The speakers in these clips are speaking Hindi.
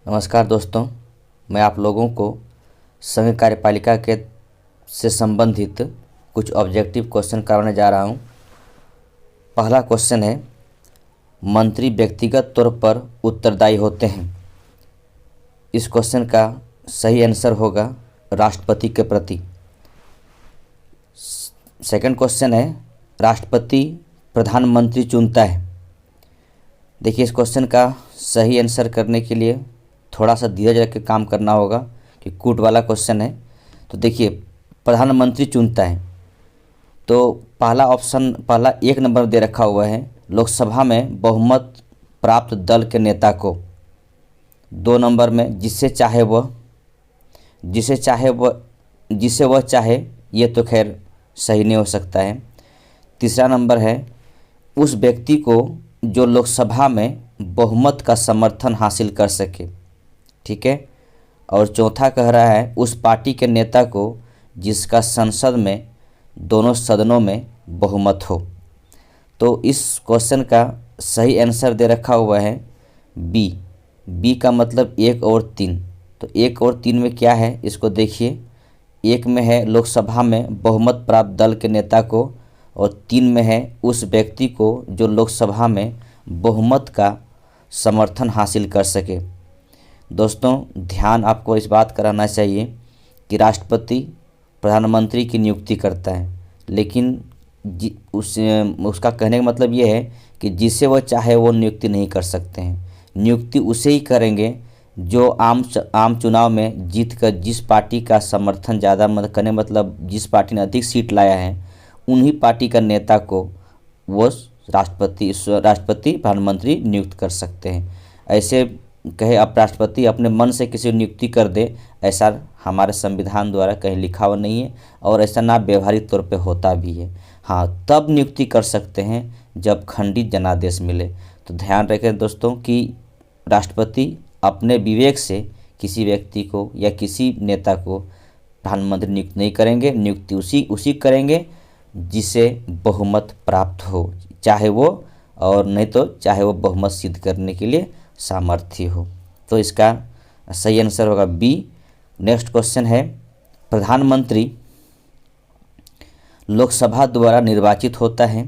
नमस्कार दोस्तों, मैं आप लोगों को संघ कार्यपालिका के से संबंधित कुछ ऑब्जेक्टिव क्वेश्चन कराने जा रहा हूं। पहला क्वेश्चन है, मंत्री व्यक्तिगत तौर पर उत्तरदायी होते हैं। इस क्वेश्चन का सही आंसर होगा राष्ट्रपति के प्रति। सेकंड क्वेश्चन है, राष्ट्रपति प्रधानमंत्री चुनता है। देखिए, इस क्वेश्चन का सही आंसर करने के लिए थोड़ा सा धीरज रख के काम करना होगा कि कूट वाला क्वेश्चन है। तो देखिए, प्रधानमंत्री चुनता है तो पहला 1 नंबर दे रखा हुआ है, लोकसभा में बहुमत प्राप्त दल के नेता को। 2 नंबर में जिसे वह चाहे, ये तो खैर सही नहीं हो सकता है। तीसरा नंबर है, उस व्यक्ति को जो लोकसभा में बहुमत का समर्थन हासिल कर सके। ठीक है। और चौथा कह रहा है, उस पार्टी के नेता को जिसका संसद में दोनों सदनों में बहुमत हो। तो इस क्वेश्चन का सही आंसर दे रखा हुआ है बी का मतलब 1 और 3। तो 1 और 3 में क्या है, इसको देखिए। 1 में है लोकसभा में बहुमत प्राप्त दल के नेता को, और 3 में है उस व्यक्ति को जो लोकसभा में बहुमत का समर्थन हासिल कर सके। दोस्तों, ध्यान आपको इस बात का रहना चाहिए कि राष्ट्रपति प्रधानमंत्री की नियुक्ति करता है, लेकिन उसका कहने का मतलब ये है कि जिसे वह चाहे वो नियुक्ति नहीं कर सकते हैं। नियुक्ति उसे ही करेंगे जो आम चुनाव में जीत कर जिस पार्टी का समर्थन ज़्यादा करने, मतलब जिस पार्टी ने अधिक सीट लाया है, उन्हीं पार्टी का नेता को वो राष्ट्रपति प्रधानमंत्री नियुक्त कर सकते हैं। ऐसे कहे अब राष्ट्रपति अपने मन से किसी नियुक्ति कर दे, ऐसा हमारे संविधान द्वारा कहीं लिखा हुआ नहीं है, और ऐसा ना व्यवहारिक तौर पे होता भी है। हाँ, तब नियुक्ति कर सकते हैं जब खंडित जनादेश मिले। तो ध्यान रखें दोस्तों कि राष्ट्रपति अपने विवेक से किसी व्यक्ति को या किसी नेता को प्रधानमंत्री नियुक्त नहीं करेंगे। नियुक्ति उसी करेंगे जिसे बहुमत प्राप्त हो, चाहे वो और नहीं तो चाहे वो बहुमत सिद्ध करने के लिए सामर्थ्य हो। तो इसका सही आंसर होगा बी। नेक्स्ट क्वेश्चन है, प्रधानमंत्री लोकसभा द्वारा निर्वाचित होता है,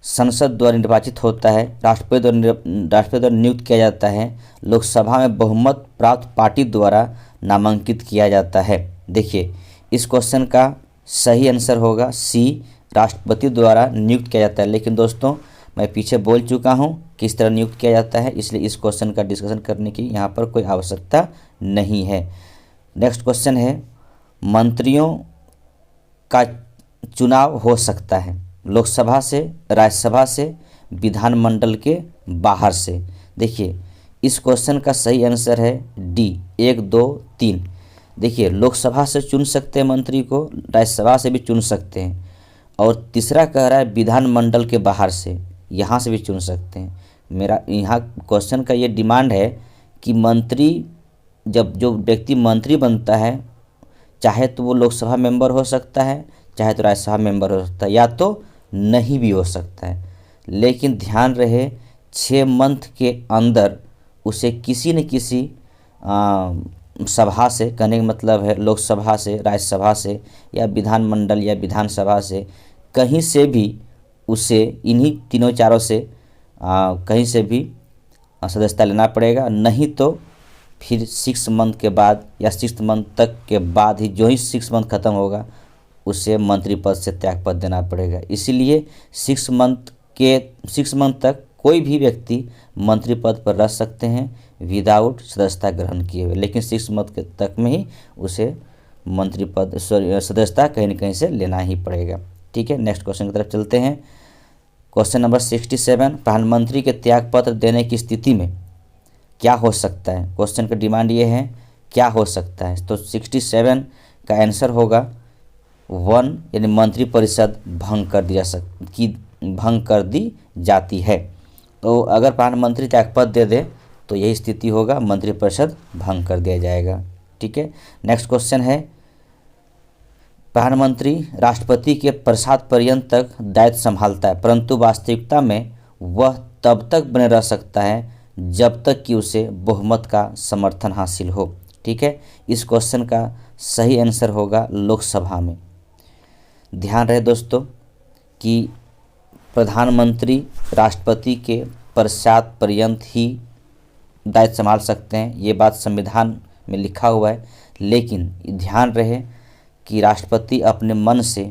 संसद द्वारा निर्वाचित होता है, राष्ट्रपति द्वारा नियुक्त किया जाता है, लोकसभा में बहुमत प्राप्त पार्टी द्वारा नामांकित किया जाता है। देखिए, इस क्वेश्चन का सही आंसर होगा सी, राष्ट्रपति द्वारा नियुक्त किया जाता है। लेकिन दोस्तों, मैं पीछे बोल चुका हूं किस तरह नियुक्त किया जाता है, इसलिए इस क्वेश्चन का डिस्कशन करने की यहाँ पर कोई आवश्यकता नहीं है। नेक्स्ट क्वेश्चन है, मंत्रियों का चुनाव हो सकता है लोकसभा से, राज्यसभा से, विधानमंडल के बाहर से। देखिए, इस क्वेश्चन का सही आंसर है डी, 1, 2, 3। देखिए, लोकसभा से चुन सकते हैं मंत्री को, राज्यसभा से भी चुन सकते हैं, और तीसरा कह रहा है विधानमंडल के बाहर से, यहाँ से भी चुन सकते हैं। मेरा यहाँ क्वेश्चन का ये डिमांड है कि मंत्री, जब जो व्यक्ति मंत्री बनता है, चाहे तो वो लोकसभा मेंबर हो सकता है, चाहे तो राज्यसभा मेंबर हो सकता है, या तो नहीं भी हो सकता है। लेकिन ध्यान रहे, 6 मंथ के अंदर उसे किसी न किसी सभा से, कहने का मतलब है लोकसभा से, राज्यसभा से, या विधानमंडल या विधानसभा से, कहीं से भी उसे इन्हीं तीनों चारों से कहीं से भी सदस्यता लेना पड़ेगा। नहीं तो फिर 6 मंथ के बाद या 6 मंथ तक के बाद ही, जो ही 6 मंथ ख़त्म होगा, उसे मंत्री पद से त्यागपत्र देना पड़ेगा। इसीलिए 6 मंथ तक कोई भी व्यक्ति मंत्री पद पर रह सकते हैं विदाउट सदस्यता ग्रहण किए हुए, लेकिन 6 मंथ तक में ही उसे मंत्री पद सदस्यता कहीं न कहीं से लेना ही पड़ेगा। ठीक है, नेक्स्ट क्वेश्चन की तरफ चलते हैं। क्वेश्चन नंबर 67, प्रधानमंत्री के त्यागपत्र देने की स्थिति में क्या हो सकता है। क्वेश्चन का डिमांड ये है, क्या हो सकता है। तो 67 का आंसर होगा 1, यानी मंत्रिपरिषद भंग कर दी जाती है। तो अगर प्रधानमंत्री त्यागपत्र दे दे तो यही स्थिति होगा, मंत्रिपरिषद भंग कर दिया जाएगा। ठीक है, नेक्स्ट क्वेश्चन है, प्रधानमंत्री राष्ट्रपति के प्रसाद पर्यंत तक दायित्व संभालता है, परंतु वास्तविकता में वह तब तक बने रह सकता है जब तक कि उसे बहुमत का समर्थन हासिल हो। ठीक है, इस क्वेश्चन का सही आंसर होगा लोकसभा में। ध्यान रहे दोस्तों कि प्रधानमंत्री राष्ट्रपति के पश्चात पर्यंत ही दायित्व संभाल सकते हैं, ये बात संविधान में लिखा हुआ है। लेकिन ध्यान रहे कि राष्ट्रपति अपने मन से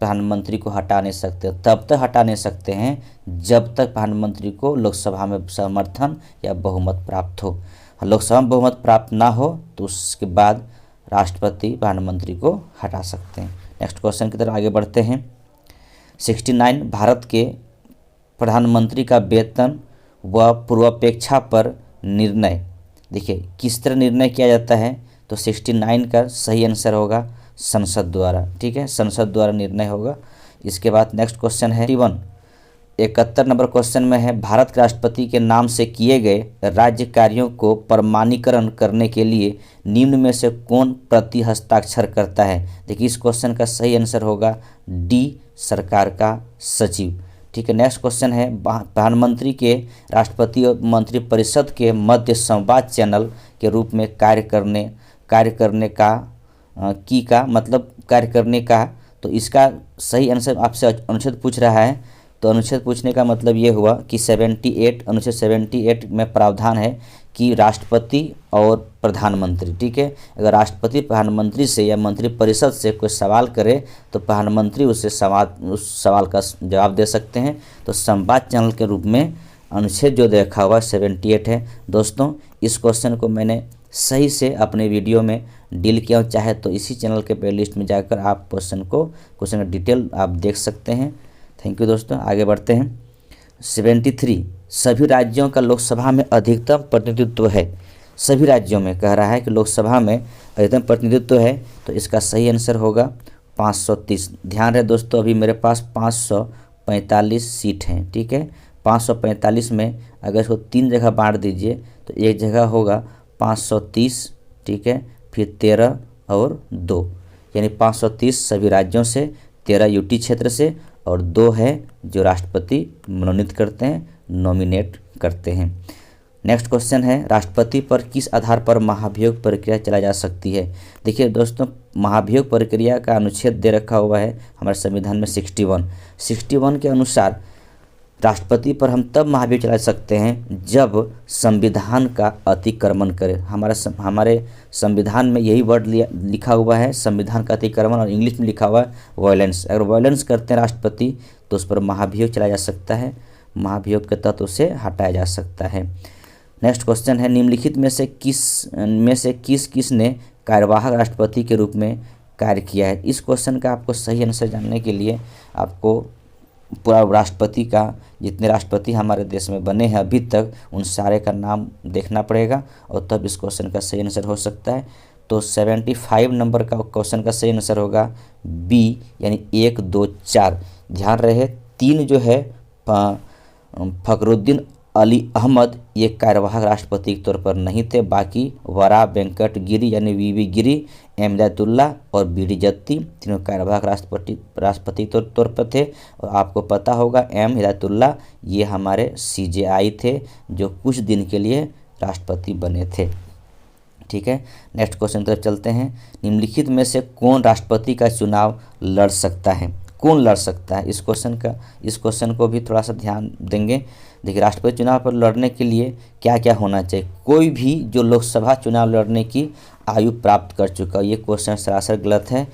प्रधानमंत्री को हटा नहीं सकते, तब तक हटा नहीं सकते हैं जब तक प्रधानमंत्री को लोकसभा में समर्थन या बहुमत प्राप्त हो। लोकसभा में बहुमत प्राप्त ना हो तो उसके बाद राष्ट्रपति प्रधानमंत्री को हटा सकते हैं। नेक्स्ट क्वेश्चन की तरफ आगे बढ़ते हैं। 69 भारत के प्रधानमंत्री का वेतन व पूर्वापेक्षा पर निर्णय। देखिए किस तरह निर्णय किया जाता है, तो 69 का सही आंसर होगा संसद द्वारा। ठीक है, संसद द्वारा निर्णय होगा। इसके बाद नेक्स्ट क्वेश्चन है 71 नंबर क्वेश्चन में है, भारत के राष्ट्रपति के नाम से किए गए राज्य कार्यों को प्रमाणीकरण करने के लिए निम्न में से कौन प्रति हस्ताक्षर करता है। देखिए इस क्वेश्चन का सही आंसर होगा डी, सरकार का सचिव। ठीक है, नेक्स्ट क्वेश्चन है, प्रधानमंत्री के राष्ट्रपति और मंत्रिपरिषद के मध्य संवाद चैनल के रूप में कार्य करने का तो इसका सही आंसर आपसे अनुच्छेद पूछ रहा है। तो अनुच्छेद पूछने का मतलब ये हुआ कि अनुच्छेद 78 में प्रावधान है कि राष्ट्रपति और प्रधानमंत्री, ठीक है, अगर राष्ट्रपति प्रधानमंत्री से या मंत्रिपरिषद से कोई सवाल करे तो प्रधानमंत्री उस सवाल का जवाब दे सकते हैं। तो संवाद चैनल के रूप में अनुच्छेद जो देखा हुआ 78 है। दोस्तों इस क्वेश्चन को मैंने सही से अपने वीडियो में डील किया, चाहे तो इसी चैनल के प्लेलिस्ट में जाकर आप क्वेश्चन का डिटेल आप देख सकते हैं। थैंक यू दोस्तों, आगे बढ़ते हैं। 73 सभी राज्यों का लोकसभा में अधिकतम प्रतिनिधित्व है। सभी राज्यों में कह रहा है कि लोकसभा में अधिकतम प्रतिनिधित्व है, तो इसका सही आंसर होगा 530। ध्यान रहे दोस्तों, अभी मेरे पास 545 सीट हैं। ठीक है, 545 में अगर इसको 3 जगह बांट दीजिए तो एक जगह होगा 530, ठीक है, फिर 13 और 2, यानी 530 सभी राज्यों से, 13 यूटी क्षेत्र से और 2 है जो राष्ट्रपति मनोनीत करते हैं, नॉमिनेट करते हैं। नेक्स्ट क्वेश्चन है, राष्ट्रपति पर किस आधार पर महाभियोग प्रक्रिया चलाई जा सकती है। देखिए दोस्तों, महाभियोग प्रक्रिया का अनुच्छेद दे रखा हुआ है हमारे संविधान में 61 के अनुसार राष्ट्रपति पर हम तब महाभियोग चला सकते हैं जब संविधान का अतिक्रमण करे। हमारे संविधान में यही वर्ड लिखा हुआ है, संविधान का अतिक्रमण, और इंग्लिश में लिखा हुआ है वायलेंस। अगर वायलेंस करते हैं राष्ट्रपति तो उस पर महाभियोग चलाया जा सकता है, महाभियोग के तहत उसे हटाया जा सकता है। नेक्स्ट क्वेश्चन है, निम्नलिखित में से किस ने कार्यवाहक राष्ट्रपति के रूप में कार्य किया है। इस क्वेश्चन का आपको सही आंसर जानने के लिए आपको पूरा राष्ट्रपति का, जितने राष्ट्रपति हमारे देश में बने हैं अभी तक, उन सारे का नाम देखना पड़ेगा और तब इस क्वेश्चन का सही आंसर हो सकता है। तो 75 नंबर का क्वेश्चन का सही आंसर होगा बी, यानी 1, 2, 4। ध्यान रहे 3 जो है फखरुद्दीन अली अहमद ये कार्यवाहक राष्ट्रपति के तौर पर नहीं थे, बाकी वरा वेंकट गिरी यानी वीवी गिरी, एम हिदायतुल्लाह और बीडी जत्ती तीनों कार्यवाहक राष्ट्रपति के तौर पर थे। और आपको पता होगा एम हिदायतुल्लाह ये हमारे CJI थे जो कुछ दिन के लिए राष्ट्रपति बने थे। ठीक है, नेक्स्ट क्वेश्चन की तरफ चलते हैं। निम्नलिखित में से कौन राष्ट्रपति का चुनाव लड़ सकता है, कौन लड़ सकता है। इस क्वेश्चन को भी थोड़ा सा ध्यान देंगे। देखिए, राष्ट्रपति चुनाव पर लड़ने के लिए क्या क्या होना चाहिए। कोई भी जो लोकसभा चुनाव लड़ने की आयु प्राप्त कर चुका, ये क्वेश्चन सरासर गलत है।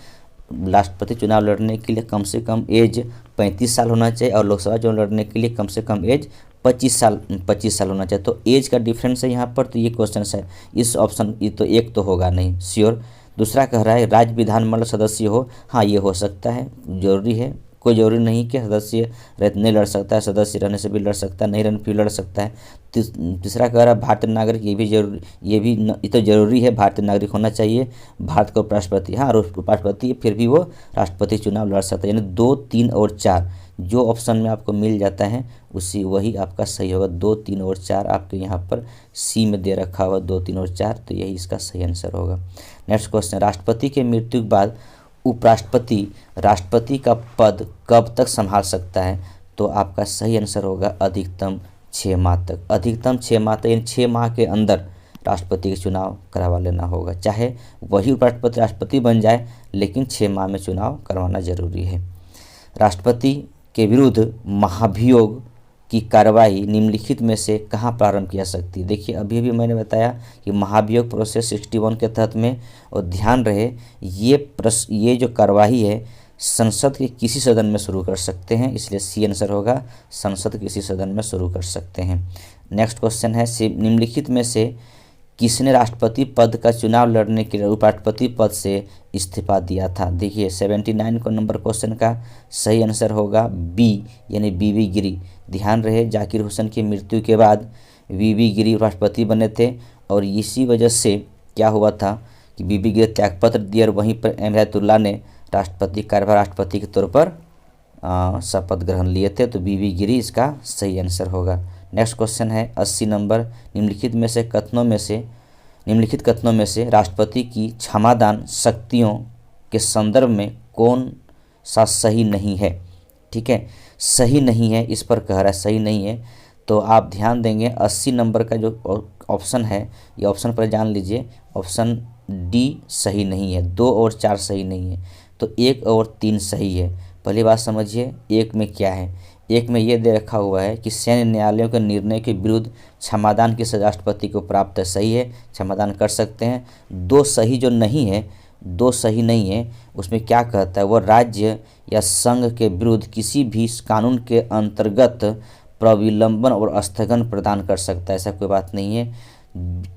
राष्ट्रपति चुनाव लड़ने के लिए कम से कम एज 35 साल होना चाहिए और लोकसभा चुनाव लड़ने के लिए कम से कम एज 25 साल होना चाहिए। तो एज का डिफरेंस है यहाँ पर, तो ये क्वेश्चन है इस ऑप्शन, ये तो एक तो होगा नहीं श्योर। दूसरा कह रहा है राज्य विधानमंडल सदस्य हो, हाँ ये हो सकता है, जरूरी है, कोई जरूरी नहीं कि सदस्य नहीं लड़ सकता है, सदस्य रहने से भी लड़ सकता है, नहीं रहने फिर लड़ सकता है। तीसरा कह रहा है भारतीय नागरिक, ये तो जरूरी है, भारतीय नागरिक होना चाहिए। भारत का उपराष्ट्रपति, हाँ उपराष्ट्रपति फिर भी वो राष्ट्रपति चुनाव लड़ सकता है। यानी 2, 3 और 4 जो ऑप्शन में आपको मिल जाता है वही आपका सही होगा। 2, 3 और 4 आपके यहाँ पर सी में दे रखा हुआ 2, 3 और 4, तो यही इसका सही आंसर होगा। नेक्स्ट क्वेश्चन, राष्ट्रपति के मृत्यु के बाद उपराष्ट्रपति राष्ट्रपति का पद कब तक संभाल सकता है। तो आपका सही आंसर होगा अधिकतम 6 माह तक, अधिकतम 6 माह तक, यानी 6 माह के अंदर राष्ट्रपति का चुनाव करवा लेना होगा। चाहे वही उपराष्ट्रपति राष्ट्रपति बन जाए, लेकिन 6 माह में चुनाव करवाना जरूरी है। राष्ट्रपति के विरुद्ध महाभियोग की कार्रवाई निम्नलिखित में से कहाँ प्रारंभ की जा सकती है। देखिए अभी अभी मैंने बताया कि महाभियोग प्रोसेस 61 के तहत में, और ध्यान रहे ये जो कार्रवाई है संसद के किसी सदन में शुरू कर सकते हैं, इसलिए सी आंसर होगा, संसद के किसी सदन में शुरू कर सकते हैं। नेक्स्ट क्वेश्चन है, निम्नलिखित में से किसने राष्ट्रपति पद का चुनाव लड़ने के लिए उपराष्ट्रपति पद से इस्तीफा दिया था। देखिए 79 को नंबर क्वेश्चन का सही आंसर होगा बी, यानी बीबी गिरी। ध्यान रहे जाकिर हुसैन की मृत्यु के बाद बीबी गिरी राष्ट्रपति बने थे, और इसी वजह से क्या हुआ था कि बीबी गिरी त्यागपत्र दिए, और वहीं पर इनायतुल्लाह ने राष्ट्रपति कार्यभार राष्ट्रपति के तौर पर शपथ ग्रहण लिए थे, तो बीबी गिरी इसका सही आंसर होगा। नेक्स्ट क्वेश्चन है 80 नंबर, निम्नलिखित कथनों में से राष्ट्रपति की क्षमादान शक्तियों के संदर्भ में कौन सा सही नहीं है। ठीक है, सही नहीं है, इस पर कह रहा है सही नहीं है, तो आप ध्यान देंगे 80 नंबर का जो ऑप्शन है, ये ऑप्शन पर जान लीजिए, ऑप्शन डी सही नहीं है, 2 और 4 सही नहीं है, तो 1 और 3 सही है। पहली बात समझिए 1 में क्या है, 1 में ये दे रखा हुआ है कि सैन्य न्यायालयों के निर्णय के विरुद्ध क्षमादान की सजा राष्ट्रपति को प्राप्त है, सही है, क्षमादान कर सकते हैं। 2 सही जो नहीं है, 2 सही नहीं है, उसमें क्या कहता है, वो राज्य या संघ के विरुद्ध किसी भी कानून के अंतर्गत प्रविलंबन और स्थगन प्रदान कर सकता है, ऐसा कोई बात नहीं है।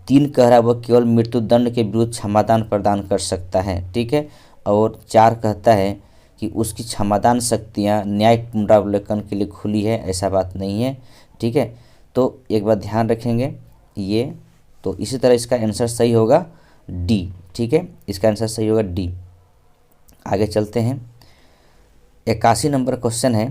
3 कह रहा है वो केवल मृत्युदंड के विरुद्ध क्षमादान प्रदान कर सकता है, ठीक है, और 4 कहता है कि उसकी क्षमादान शक्तियाँ न्यायिक पुनरावलोकन के लिए खुली है, ऐसा बात नहीं है। ठीक है, तो एक बात ध्यान रखेंगे ये, तो इसी तरह इसका आंसर सही होगा डी। ठीक है, इसका आंसर सही होगा डी। आगे चलते हैं, 81 नंबर क्वेश्चन है,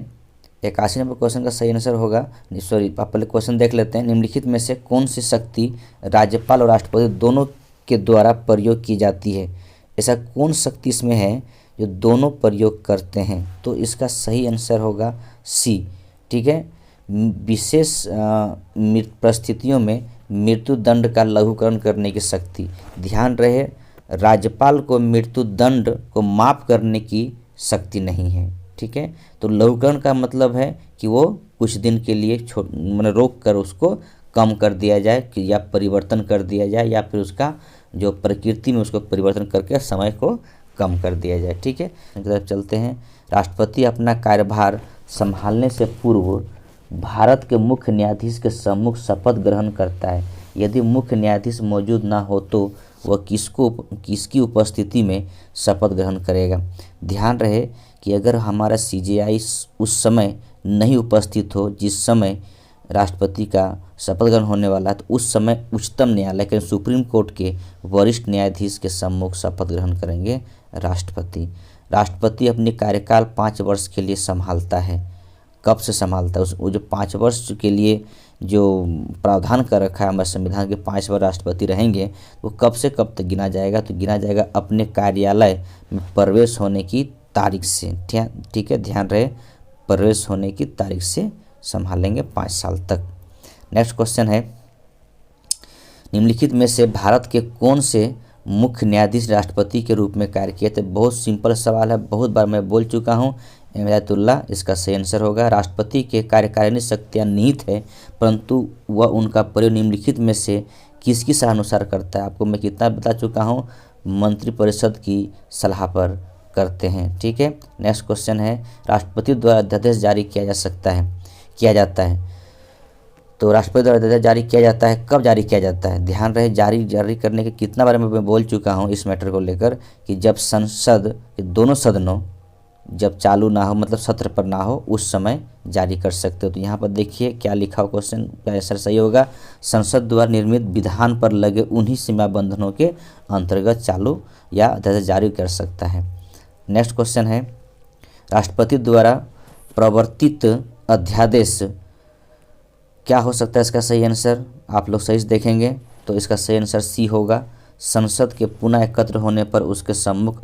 81 नंबर क्वेश्चन का सही आंसर होगा, सॉरी आप पहले क्वेश्चन देख लेते हैं। निम्नलिखित में से कौन सी शक्ति राज्यपाल और राष्ट्रपति दोनों के द्वारा प्रयोग की जाती है। ऐसा कौन शक्ति इसमें है जो दोनों प्रयोग करते हैं, तो इसका सही आंसर होगा सी। ठीक है, विशेष परिस्थितियों में मृत्युदंड का लघुकरण करने की शक्ति। ध्यान रहे राज्यपाल को मृत्युदंड को माफ़ करने की शक्ति नहीं है। ठीक है, तो लघुकरण का मतलब है कि वो कुछ दिन के लिए रोक कर उसको कम कर दिया जाए, कि या परिवर्तन कर दिया जाए, या फिर उसका जो प्रकृति में उसको परिवर्तन करके समय को कम कर दिया जाए। ठीक है, तरफ चलते हैं। राष्ट्रपति अपना कार्यभार संभालने से पूर्व भारत के मुख्य न्यायाधीश के सम्मुख शपथ ग्रहण करता है। यदि मुख्य न्यायाधीश मौजूद ना हो तो वह किसकी उपस्थिति में शपथ ग्रहण करेगा। ध्यान रहे कि अगर हमारा CJI उस समय नहीं उपस्थित हो जिस समय राष्ट्रपति का शपथ ग्रहण होने वाला है, तो उस समय उच्चतम न्यायालय के सुप्रीम कोर्ट के वरिष्ठ न्यायाधीश के सम्मुख शपथ ग्रहण करेंगे राष्ट्रपति। राष्ट्रपति अपनी कार्यकाल 5 वर्ष के लिए संभालता है। कब से संभालता है, वो जो 5 वर्ष के लिए जो प्रावधान कर रखा है हमारे संविधान के, 5 वर्ष राष्ट्रपति रहेंगे, वो कब से कब तक गिना जाएगा, तो गिना जाएगा अपने कार्यालय में प्रवेश होने की तारीख से। ठीक है, ध्यान रहे प्रवेश होने की तारीख से संभालेंगे 5 साल तक। नेक्स्ट क्वेश्चन है, निम्नलिखित में से भारत के कौन से मुख्य न्यायाधीश राष्ट्रपति के रूप में कार्य किए थे। बहुत सिंपल सवाल है, बहुत बार मैं बोल चुका हूँ, इनायतुल्लाह इसका सही आंसर होगा। राष्ट्रपति के कार्यकारिणी शक्तियाँ निहित है, परंतु वह उनका प्रयोग निम्नलिखित में से किसकी सलाहानुसार करता है। आपको मैं कितना बता चुका हूँ, मंत्रिपरिषद की सलाह पर करते हैं। ठीक है, नेक्स्ट क्वेश्चन है, राष्ट्रपति द्वारा अध्यादेश जारी किया जाता है, तो राष्ट्रपति द्वारा अध्यादेश जारी किया जाता है, कब जारी किया जाता है। ध्यान रहे जारी करने के कितना बारे में मैं बोल चुका हूँ इस मैटर को लेकर, कि जब संसद के दोनों सदनों जब चालू ना हो, मतलब सत्र पर ना हो, उस समय जारी कर सकते हो। तो यहाँ पर देखिए क्या लिखा हो, क्वेश्चन का आंसर सही होगा, संसद द्वारा निर्मित विधान पर लगे उन्हीं सीमा बंधनों के अंतर्गत चालू या अध्यादेश जारी कर सकता है। नेक्स्ट क्वेश्चन है, राष्ट्रपति द्वारा प्रवर्तित अध्यादेश क्या हो सकता है। इसका सही आंसर आप लोग सही से देखेंगे तो इसका सही आंसर सी होगा, संसद के पुनः एकत्र होने पर उसके सम्मुख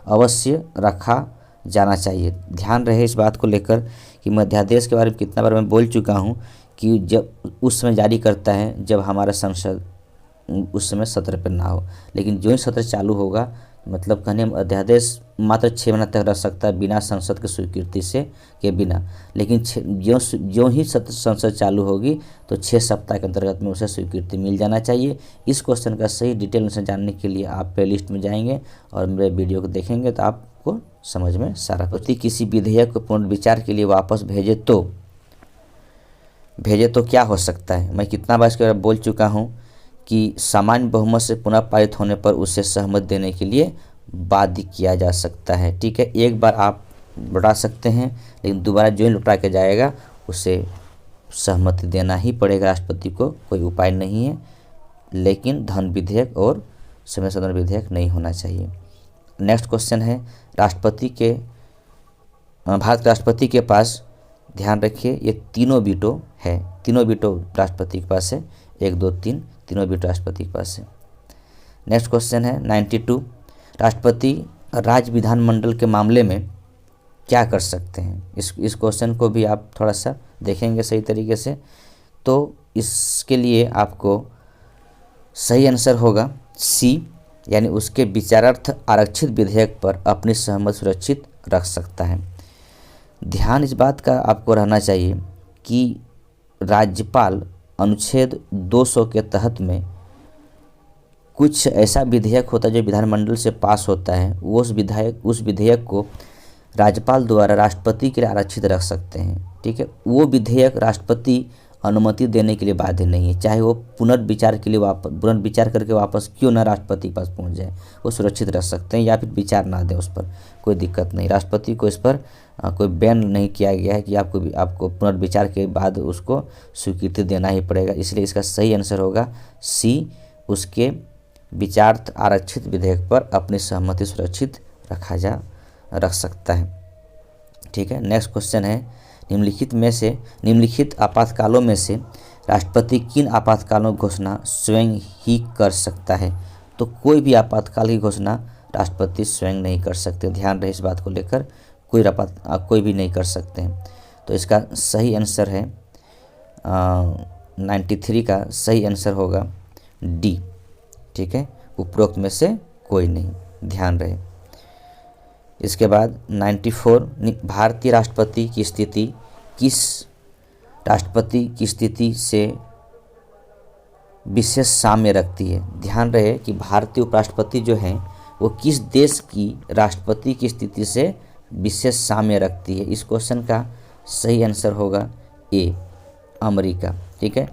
अवश्य रखा जाना चाहिए। ध्यान रहे इस बात को लेकर कि मैं अध्यादेश के बारे में कितना बार मैं बोल चुका हूँ कि जब उस समय जारी करता है जब हमारा संसद उस समय सत्र पर ना हो। लेकिन जो ही सत्र चालू होगा, मतलब कहने अध्यादेश मात्र 6 महीना तक रह सकता है बिना संसद की स्वीकृति से के बिना। लेकिन जो ही सत्र संसद चालू होगी तो 6 सप्ताह के अंतर्गत में उसे स्वीकृति मिल जाना चाहिए। इस क्वेश्चन का सही डिटेल से जानने के लिए आप प्ले लिस्ट में जाएंगे और मेरे वीडियो को देखेंगे तो आपको समझ में सारा कुछ। किसी विधेयक को पुनर्विचार के लिए वापस भेजे तो क्या हो सकता है। मैं कितना बार इसके बारे में बोल चुका हूँ कि सामान्य बहुमत से पुनः पारित होने पर उसे सहमति देने के लिए बाध्य किया जा सकता है। ठीक है, एक बार आप लौटा सकते हैं, लेकिन दोबारा जो ही लौटा के जाएगा उसे सहमति देना ही पड़ेगा राष्ट्रपति को, कोई उपाय नहीं है। लेकिन धन विधेयक और समय सदन विधेयक नहीं होना चाहिए। नेक्स्ट क्वेश्चन है, भारत राष्ट्रपति के पास, ध्यान रखिए ये तीनों वीटो है, तीनों वीटो राष्ट्रपति के पास है, 1 2 3 तीनों वीटो राष्ट्रपति के पास है। नेक्स्ट क्वेश्चन है 92, राष्ट्रपति राज्य विधानमंडल के मामले में क्या कर सकते हैं। इस क्वेश्चन को भी आप थोड़ा सा देखेंगे सही तरीके से, तो इसके लिए आपको सही आंसर होगा सी, यानी उसके विचारार्थ आरक्षित विधेयक पर अपनी सहमति सुरक्षित रख सकता है। ध्यान इस बात का आपको रहना चाहिए कि राज्यपाल अनुच्छेद 200 के तहत में कुछ ऐसा विधेयक होता है जो विधानमंडल से पास होता है, वो उस विधेयक को राज्यपाल द्वारा राष्ट्रपति के लिए आरक्षित रख सकते हैं। ठीक है, वो विधेयक राष्ट्रपति अनुमति देने के लिए बाध्य नहीं है, चाहे वो पुनर्विचार करके वापस क्यों ना राष्ट्रपति के पास पहुंच जाए, वो सुरक्षित रख सकते हैं, या फिर विचार ना दें उस पर, कोई दिक्कत नहीं। राष्ट्रपति को इस पर कोई बैन नहीं किया गया है कि आपको पुनर्विचार के बाद उसको स्वीकृति देना ही पड़ेगा। इसलिए इसका सही आंसर होगा सी, उसके विचारार्थ आरक्षित विधेयक पर अपनी सहमति सुरक्षित रख सकता है। ठीक है, नेक्स्ट क्वेश्चन है, निम्नलिखित आपातकालों में से राष्ट्रपति किन आपातकालों की घोषणा स्वयं ही कर सकता है। तो कोई भी आपातकाल की घोषणा राष्ट्रपति स्वयं नहीं कर सकते, ध्यान रहे इस बात को लेकर, कोई भी नहीं कर सकते हैं। तो इसका सही आंसर है 93 का सही आंसर होगा डी। ठीक है, उपरोक्त में से कोई नहीं, ध्यान रहे। इसके बाद 94, भारतीय राष्ट्रपति की स्थिति किस राष्ट्रपति की स्थिति से विशेष साम्य रखती है। ध्यान रहे कि भारतीय उपराष्ट्रपति जो हैं वो किस देश की राष्ट्रपति की स्थिति से विशेष साम्य रखती है। इस क्वेश्चन का सही आंसर होगा ए, अमेरिका। ठीक है,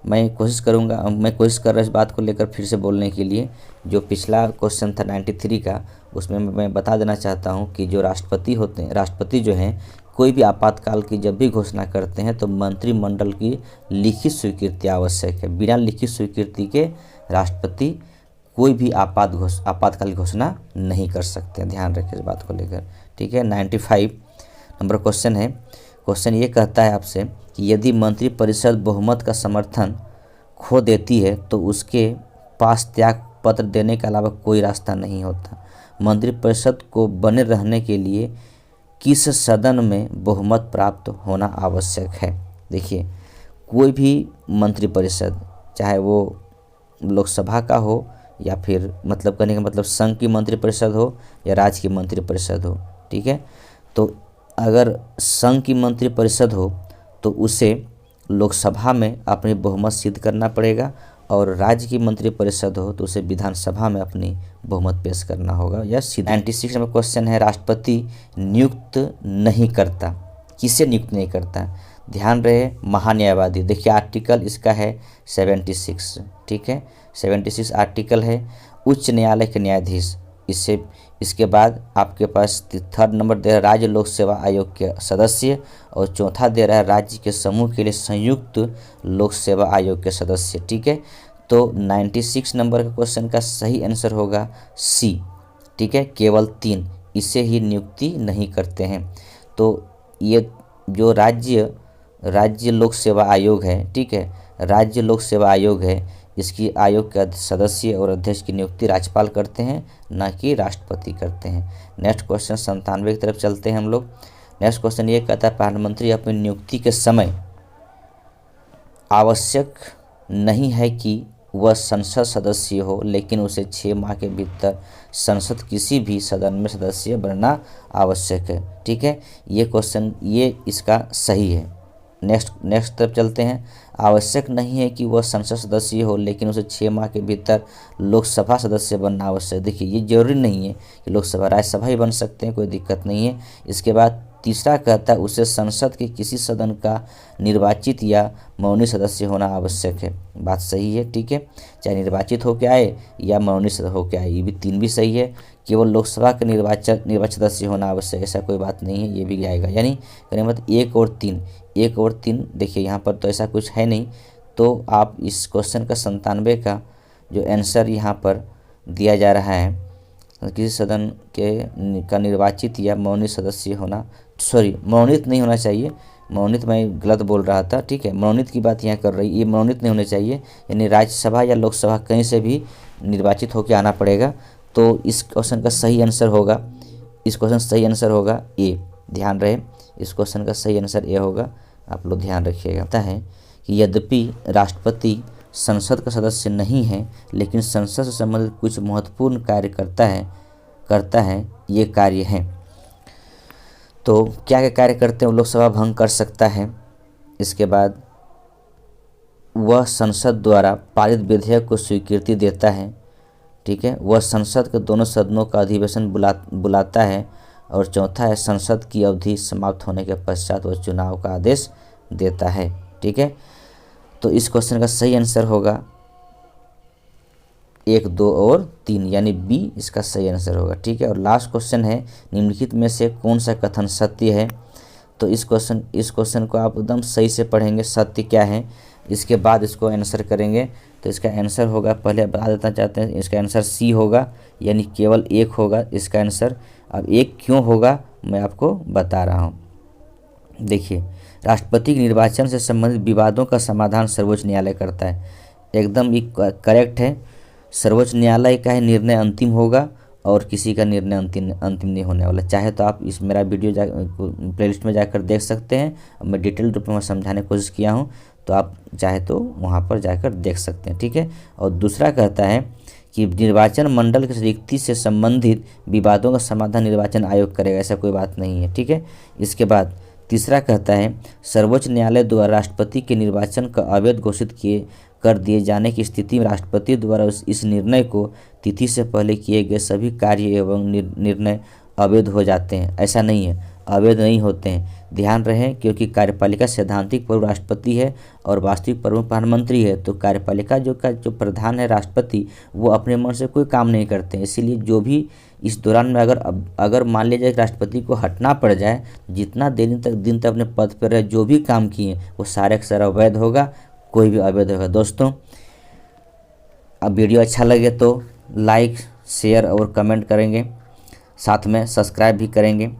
मैं कोशिश कर रहा हूँ इस बात को लेकर फिर से बोलने के लिए। जो पिछला क्वेश्चन था 93 का, उसमें मैं बता देना चाहता हूँ कि जो राष्ट्रपति जो हैं कोई भी आपातकाल की जब भी घोषणा करते हैं तो मंत्रिमंडल की लिखित स्वीकृति आवश्यक है। बिना लिखित स्वीकृति के राष्ट्रपति कोई भी आपातकाल की घोषणा नहीं कर सकते, ध्यान रखें इस बात को लेकर। ठीक है, 95 नंबर क्वेश्चन है। क्वेश्चन ये कहता है आपसे कि यदि मंत्रिपरिषद बहुमत का समर्थन खो देती है तो उसके पास त्याग पत्र देने के अलावा कोई रास्ता नहीं होता। मंत्रिपरिषद को बने रहने के लिए किस सदन में बहुमत प्राप्त होना आवश्यक है। देखिए, कोई भी मंत्रिपरिषद, चाहे वो लोकसभा का हो या फिर मतलब कहने का मतलब संघ की मंत्रिपरिषद हो या राज्य की मंत्रिपरिषद हो, ठीक है, तो अगर संघ की मंत्रिपरिषद हो तो उसे लोकसभा में अपनी बहुमत सिद्ध करना पड़ेगा, और राज्य की मंत्रिपरिषद हो तो उसे विधानसभा में अपनी बहुमत पेश करना होगा। या 96 नंबर क्वेश्चन है, राष्ट्रपति नियुक्त नहीं करता, किसे नियुक्त नहीं करता। ध्यान रहे, महान्यायवादी। देखिए आर्टिकल इसका है 76, ठीक है, 76 आर्टिकल है। उच्च न्यायालय के न्यायाधीश, इसके बाद आपके पास 3rd नंबर दे रहा है राज्य लोक सेवा आयोग के सदस्य, और चौथा दे रहा है राज्य के समूह के लिए संयुक्त लोक सेवा आयोग के सदस्य। ठीक है, तो 96 नंबर के क्वेश्चन का सही आंसर होगा सी। ठीक है, केवल 3 इसे ही नियुक्ति नहीं करते हैं। तो ये जो राज्य लोक सेवा आयोग है, ठीक है, राज्य लोक सेवा आयोग है, इसकी आयोग के सदस्य और अध्यक्ष की नियुक्ति राज्यपाल करते हैं, न कि राष्ट्रपति करते हैं। नेक्स्ट क्वेश्चन 97 की तरफ चलते हैं हम लोग। नेक्स्ट क्वेश्चन ये कहता है, प्रधानमंत्री अपनी नियुक्ति के समय आवश्यक नहीं है कि वह संसद सदस्य हो, लेकिन उसे 6 माह के भीतर संसद किसी भी सदन में सदस्य बनना आवश्यक है। ठीक है, ये क्वेश्चन ये इसका सही है। नेक्स्ट तरफ चलते हैं। आवश्यक नहीं है कि वह संसद सदस्य हो, लेकिन उसे 6 माह के भीतर लोकसभा सदस्य बनना आवश्यक। देखिए, ये जरूरी नहीं है कि लोकसभा, राज्यसभा ही बन सकते हैं, कोई दिक्कत नहीं है। इसके बाद तीसरा कहता है उसे संसद के किसी सदन का निर्वाचित या मनोनीत सदस्य होना आवश्यक है। बात सही है। ठीक है, चाहे निर्वाचित होकर आए या मनोनीत होकर आए, ये भी 3 भी सही है। केवल लोकसभा के निर्वाचित सदस्य होना आवश्यक, ऐसा कोई बात नहीं है, ये भी आएगा। यानी कहने मतलब 1 और 3 देखिए यहाँ पर तो ऐसा कुछ है नहीं। तो आप इस क्वेश्चन का 97 का जो आंसर यहाँ पर दिया जा रहा है, किसी सदन का निर्वाचित या मनोनीत सदस्य होना, मनोनीत नहीं होना चाहिए, मनोनीत मैं गलत बोल रहा था। ठीक है, मनोनीत की बात यहाँ कर रही, ये मनोनीत नहीं होने चाहिए, यानी राज्यसभा या लोकसभा कहीं से भी निर्वाचित होकर आना पड़ेगा। तो इस क्वेश्चन का सही आंसर होगा, इस क्वेश्चन सही आंसर होगा ए। ध्यान रहे, इस क्वेश्चन का सही आंसर ए होगा, आप लोग ध्यान रखिएगा। पता है कि यद्यपि राष्ट्रपति संसद का सदस्य नहीं है, लेकिन संसद से संबंधित कुछ महत्वपूर्ण कार्य करता है ये कार्य हैं। तो क्या क्या कार्य करते हैं? वो लोकसभा भंग कर सकता है। इसके बाद वह संसद द्वारा पारित विधेयक को स्वीकृति देता है। ठीक है, वह संसद के दोनों सदनों का अधिवेशन बुलाता है। और चौथा है संसद की अवधि समाप्त होने के पश्चात वह चुनाव का आदेश देता है। ठीक है, तो इस क्वेश्चन का सही आंसर होगा 1, 2 और 3, यानी बी इसका सही आंसर होगा। ठीक है, और लास्ट क्वेश्चन है निम्नलिखित में से कौन सा कथन सत्य है? तो इस क्वेश्चन को आप एकदम सही से पढ़ेंगे, सत्य क्या है, इसके बाद इसको आंसर करेंगे। तो इसका आंसर होगा, पहले बता देना चाहते हैं, इसका आंसर सी होगा, यानी केवल 1 होगा इसका आंसर। अब 1 क्यों होगा मैं आपको बता रहा हूँ। देखिए, राष्ट्रपति के निर्वाचन से संबंधित विवादों का समाधान सर्वोच्च न्यायालय करता है, एकदम ये करेक्ट है। सर्वोच्च न्यायालय का ही निर्णय अंतिम होगा और किसी का निर्णय अंतिम नहीं होने वाला। चाहे तो आप इस मेरा वीडियो प्लेलिस्ट में जाकर देख सकते हैं, मैं डिटेल रूप में समझाने की कोशिश किया हूँ, तो आप चाहे तो वहाँ पर जाकर देख सकते हैं। ठीक है, और दूसरा कहता है कि निर्वाचन मंडल की रिक्ति से संबंधित विवादों का समाधान निर्वाचन आयोग करेगा, ऐसा कोई बात नहीं है। ठीक है, इसके बाद तीसरा कहता है सर्वोच्च न्यायालय द्वारा राष्ट्रपति के निर्वाचन का अवैध घोषित कर दिए जाने की स्थिति में राष्ट्रपति द्वारा इस निर्णय को तिथि से पहले किए गए सभी कार्य एवं निर्णय अवैध हो जाते हैं। ऐसा नहीं है, अवैध नहीं होते हैं, ध्यान रहे, क्योंकि कार्यपालिका सैद्धांतिक प्रमुख राष्ट्रपति है और वास्तविक प्रमुख प्रधानमंत्री है। तो कार्यपालिका जो प्रधान है राष्ट्रपति, वो अपने मन से कोई काम नहीं करते हैं। इसीलिए जो भी इस दौरान में अगर मान लिया जाए कि राष्ट्रपति को हटना पड़ जाए, जितना दिन तक अपने पद पर रहे, जो भी काम किए वो सारे का सारा अवैध होगा, कोई भी अवैध होगा। दोस्तों, अब वीडियो अच्छा लगे तो लाइक, शेयर और कमेंट करेंगे, साथ में सब्सक्राइब भी करेंगे।